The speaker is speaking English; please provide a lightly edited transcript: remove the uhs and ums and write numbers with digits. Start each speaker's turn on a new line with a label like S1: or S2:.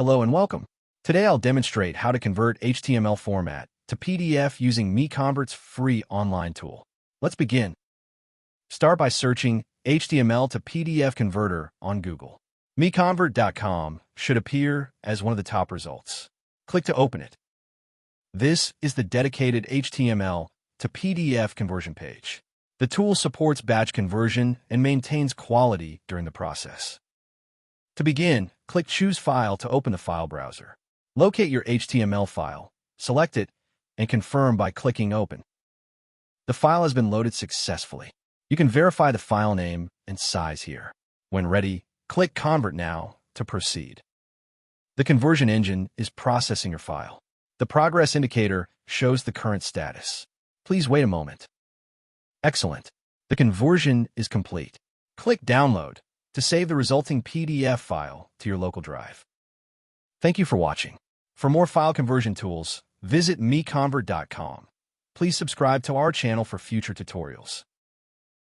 S1: Hello and welcome. Today I'll demonstrate how to convert HTML format to PDF using MiConvert's free online tool. Let's begin. Start by searching HTML to PDF converter on Google. MiConvert.com should appear as one of the top results. Click to open it. This is the dedicated HTML to PDF conversion page. The tool supports batch conversion and maintains quality during the process. To begin, click Choose File to open the file browser. Locate your HTML file, select it, and confirm by clicking Open. The file has been loaded successfully. You can verify the file name and size here. When ready, click Convert Now to proceed. The conversion engine is processing your file. The progress indicator shows the current status. Please wait a moment. Excellent. The conversion is complete. Click Download to save the resulting PDF file to your local drive. Thank you for watching. For more file conversion tools, visit MiConvert.com. Please subscribe to our channel for future tutorials.